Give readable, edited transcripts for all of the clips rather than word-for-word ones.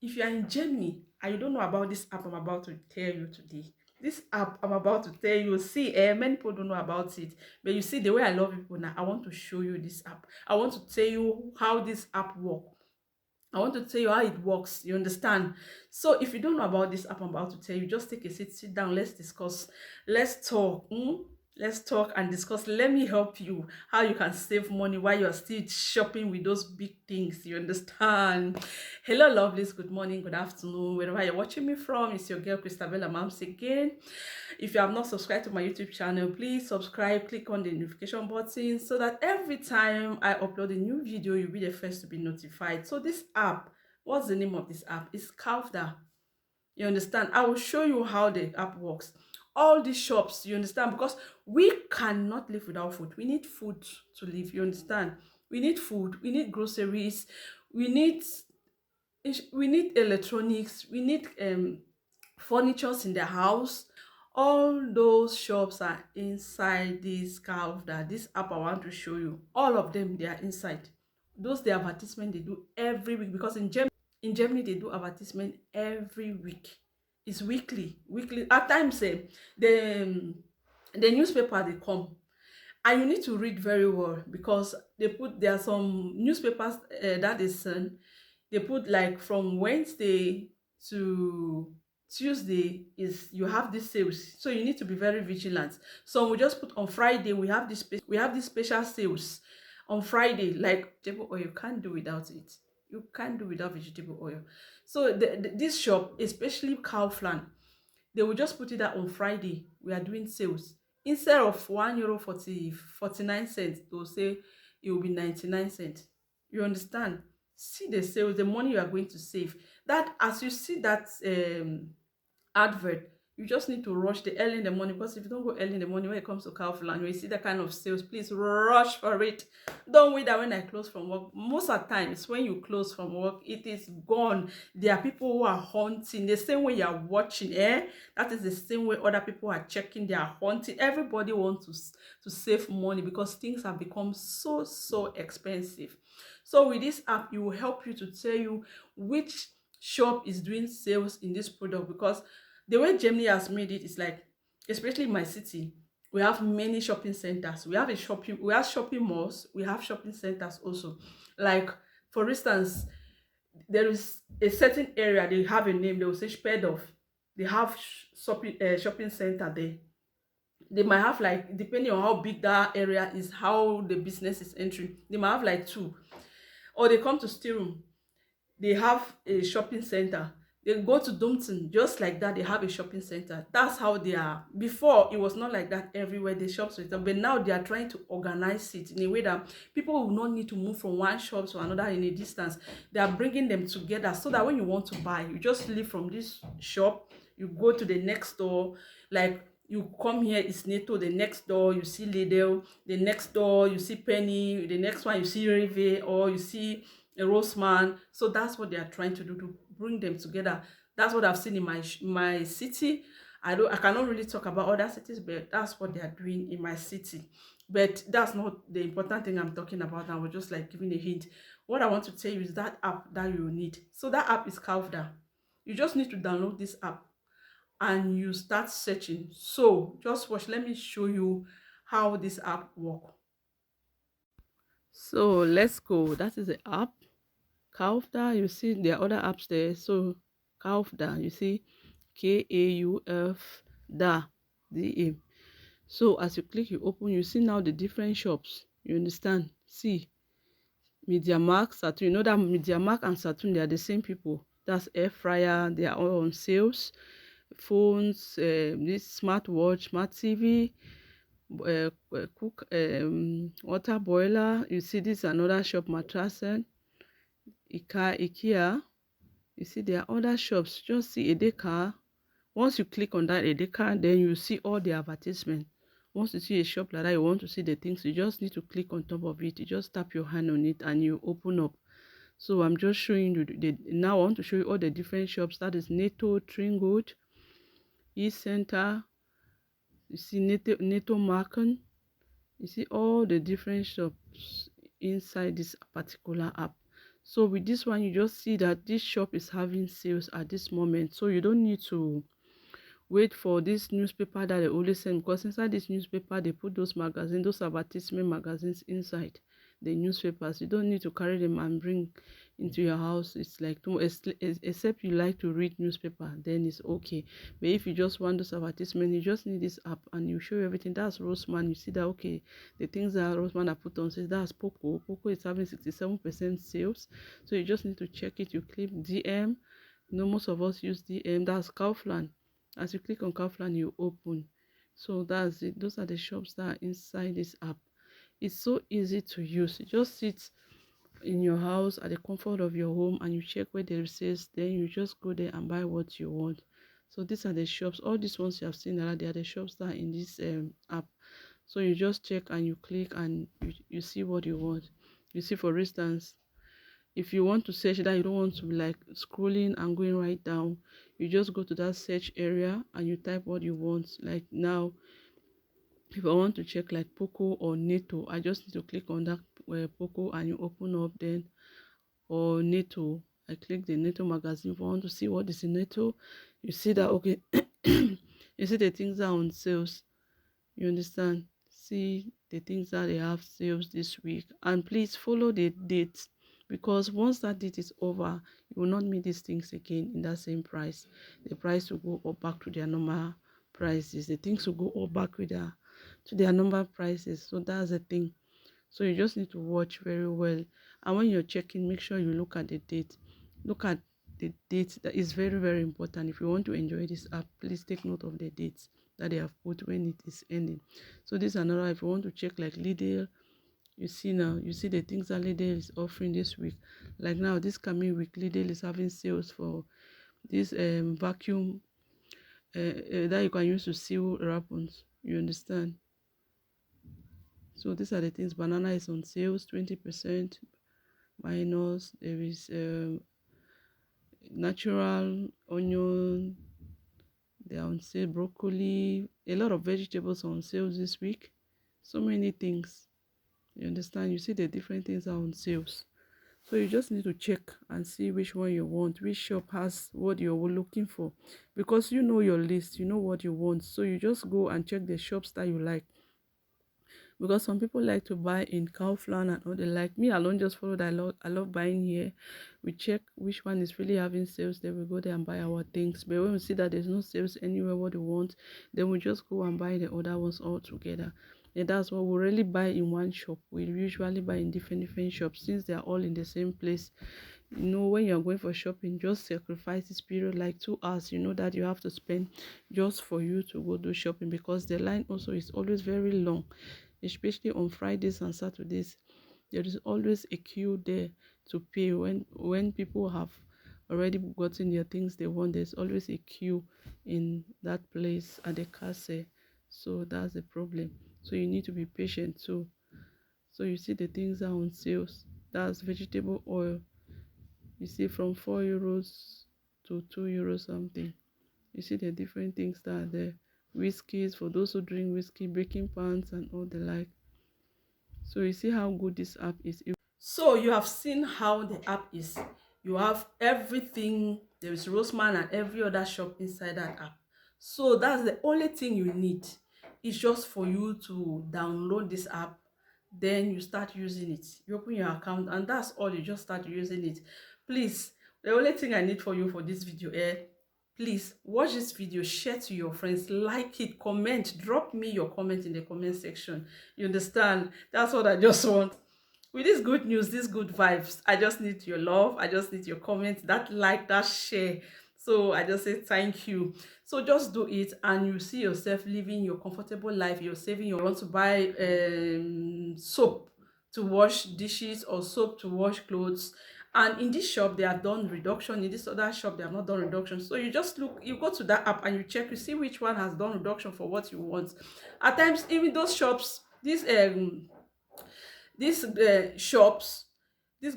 If you are in Germany and you don't know about this app I'm about to tell you today, this app I'm about to tell you, see, many people don't know about it, but you see the way I love people now, I want to show you this app. I want to tell you how this app works. I want to tell you how it works. You understand? So if you don't know about this app I'm about to tell you, just take a seat, sit down, let's discuss, let's talk. Let's talk and discuss. Let me help you how you can save money while you're still shopping with those big things. You understand? Hello, lovelies. Good morning, good afternoon, wherever you're watching me from. It's your girl Christabella Mams again. If you have not subscribed to my YouTube channel, please subscribe, click on the notification button so that every time I upload a new video, you'll be the first to be notified. So this app, what's the name of this app? It's Kauf.da. You understand? I will show you how the app works. All these shops, you understand? Because we cannot live without food. We need food to live, you understand? We need food, we need groceries, we need electronics, we need furnitures in the house. All those shops are inside this car that this app I want to show you. All of them, they are inside. Those the advertisement they do every week, because in Germany they do advertisement every week. It's weekly at times. The newspaper they come, and you need to read very well, because there are some newspapers that is they put like from Wednesday to Tuesday is you have this sales, so you need to be very vigilant. So we just put on Friday we have this special sales on Friday, like vegetable oil. You can't do without it. You can't do without vegetable oil. So this shop, especially Kaufland, they will just put it that on Friday we are doing sales. Instead of €1 49 cents, they'll say it will be 99 cents. You understand? See the sales, the money you are going to save. That as you see that advert, you just need to rush the early in the morning, because if you don't go early in the morning when it comes to Kaufland, when you see that kind of sales, please rush for it. Don't wait that when I close from work. Most of the times when you close from work, it is gone. There are people who are hunting the same way you are watching. That is the same way other people are checking. They are hunting. Everybody wants to save money, because things have become so expensive. So with this app, it will help you to tell you which shop is doing sales in this product, because the way Germany has made it is like, especially in my city, we have many shopping centers. We have shopping malls, we have shopping centers also. Like, for instance, there is a certain area, they have a name, they will say Spedorf. They have shopping center there. They might have, like, depending on how big that area is, how the business is entering, they might have like two. Or they come to Stirum, they have a shopping center. They go to Dumpton, just like that, they have a shopping center. That's how they are. Before, it was not like that everywhere, the shops were done, but now they are trying to organize it in a way that people will not need to move from one shop to another in a distance. They are bringing them together, so that when you want to buy, you just leave from this shop, you go to the next door. Like, you come here, it's Netto, the next door you see Lidl, the next door you see Penny, the next one you see Rive, or you see a Roseman. So that's what they are trying to do, to bring them together. That's what I've seen in my city. I cannot really talk about other cities, but that's what they are doing in my city. But that's not the important thing I'm talking about. I was just like giving a hint. What I want to tell you is that app that you need. So that app is Kaufda. You just need to download this app and you start searching. So just watch. Let me show you how this app works. So let's go. That is the app. Kauf.da, you see there are other apps there. So Kauf.da, you see Kauf.da, DA. So as you click, you open, you see now the different shops. You understand? See, MediaMarkt, Saturn. You know that MediaMarkt and Saturn, they are the same people. That's air fryer. They are all on sales. Phones, this smartwatch, smart TV, water boiler. You see this is another shop, Matrasen. IKEA. You see there are other shops. Just see Edeka. Once you click on that Edeka, then you see all the advertisement. Once you see a shop like that, you want to see the things, you just need to click on top of it. You just tap your hand on it and you open up. So I'm just showing you now I want to show you all the different shops. That is Netto, Tringold, E-Center. You see Netto Marken. You see all the different shops inside this particular app. So with this one, you just see that this shop is having sales at this moment, so you don't need to wait for this newspaper that they always send, because inside this newspaper they put those magazines, those advertisement magazines inside the newspapers. You don't need to carry them and bring into your house. It's like too, except you like to read newspaper, then it's okay. But if you just want those advertisement, you just need this app and you show you everything. That's Roseman. You see that, okay, the things that Roseman have put on says that's Poco is having 67% sales. So you just need to check it. You click DM. You know, most of us use DM. That's Kaufland. As you click on Kaufland, you open. So that's it. Those are the shops that are inside this app. It's so easy to use. You just sit in your house at the comfort of your home and you check where there is, then you just go there and buy what you want. So these are the shops. All these ones you have seen, they are the shops that are in this app. So you just check and you click and you see what you want. You see, for instance, if you want to search that, you don't want to be like scrolling and going right down, you just go to that search area and you type what you want. Like now, if I want to check like Poco or Neto, I just need to click on that Poco and you open up, then, or Neto, I click the Neto magazine. If I want to see what is in Neto, you see that, okay, you see the things are on sales. You understand? See the things that they have sales this week, and please follow the dates, because once that date is over, you will not meet these things again in that same price. The price will go up back to their normal prices. The things will go up back with their to their normal prices. So that's the thing. So you just need to watch very well, and when you're checking, make sure you look at the date. Look at the date. That is very, very important. If you want to enjoy this app, please take note of the dates that they have put when it is ending. So this is another. If you want to check like Lidl, you see now, you see the things that Lidl is offering this week. Like now, this coming week, Lidl is having sales for this vacuum that you can use to seal wrappers. You understand? So these are the things. Banana is on sales, 20% minus. There is natural onion, they are on sale, broccoli, a lot of vegetables on sales this week. So many things. You understand? You see the different things are on sales. So you just need to check and see which one you want, which shop has what you're looking for. Because you know your list, you know what you want. So you just go and check the shops that you like, because some people like to buy in Kaufland and all. They like, me alone just follow that. I love buying here. We check which one is really having sales, then we go there and buy our things. But when we see that there's no sales anywhere what we want, then we just go and buy the other ones all together. And that's what we really buy in one shop. We usually buy in different shops, since they are all in the same place. You know, when you're going for shopping, just sacrifice this period like 2 hours, you know, that you have to spend just for you to go do shopping, because the line also is always very long, especially on Fridays and Saturdays. There is always a queue there to pay. When people have already gotten their things they want, there's always a queue in that place at the castle. So that's the problem. So you need to be patient too. So you see the things are on sales. That's vegetable oil. You see, from 4 euros to 2 euros something. You see the different things that are there. Whiskeys, for those who drink whiskey, baking pans and all the like. So you see how good this app is. So you have seen how the app is. You have everything. There is Roseman and every other shop inside that app. So that's the only thing you need. It's just for you to download this app, then you start using it. You open your account and that's all. You just start using it. Please, the only thing I need for you for this video, please watch this video, share to your friends, like it, comment, drop me your comment in the comment section. You understand? That's what I just want. With this good news, these good vibes, I just need your love. I just need your comments, that like, that share. So I just say thank you. So just do it and you see yourself living your comfortable life. You're saving. You want to buy soap to wash dishes or soap to wash clothes, and in this shop they have done reduction, in this other shop they have not done reduction. So you just look, you go to that app and you check, you see which one has done reduction for what you want. At times even those shops, these shops, these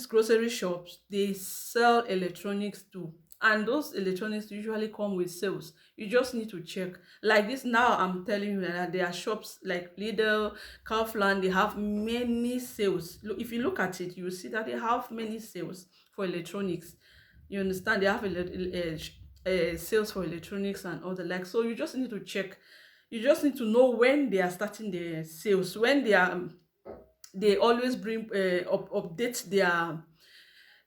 grocery shops, they sell electronics too. And those electronics usually come with sales. You just need to check. Like this now, I'm telling you that there are shops like Lidl, Kaufland, they have many sales. Look, if you look at it, you will see that they have many sales for electronics. You understand? They have sales for electronics and all the like. So you just need to check. You just need to know when they are starting the sales, when they are they always bring update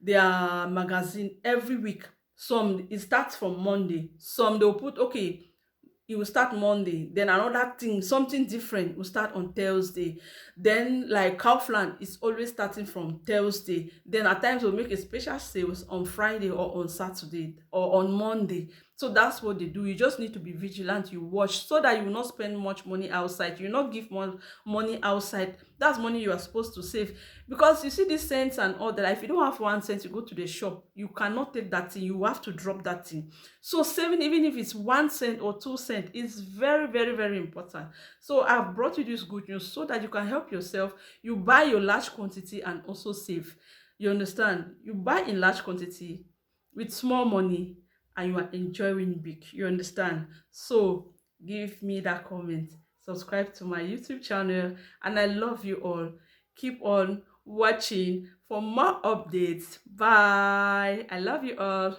their magazine every week. Some it starts from Monday. Some they'll put, okay, it will start Monday. Then another thing, something different will start on Thursday. Then like Kaufland is always starting from Thursday. Then at times we'll make a special sales on Friday or on Saturday or on Monday. So that's what they do. You just need to be vigilant. You watch so that you will not spend much money outside. You will not give more money outside. That's money you are supposed to save. Because you see these cents and all that. If you don't have 1 cent, you go to the shop. You cannot take that thing. You have to drop that thing. So saving, even if it's 1 cent or 2 cent, is very, very, very important. So I've brought you this good news so that you can help yourself. You buy your large quantity and also save. You understand? You buy in large quantity with small money and you are enjoying big. You understand? So give me that comment. Subscribe to my YouTube channel, and I love you all. Keep on watching for more updates. Bye. I love you all.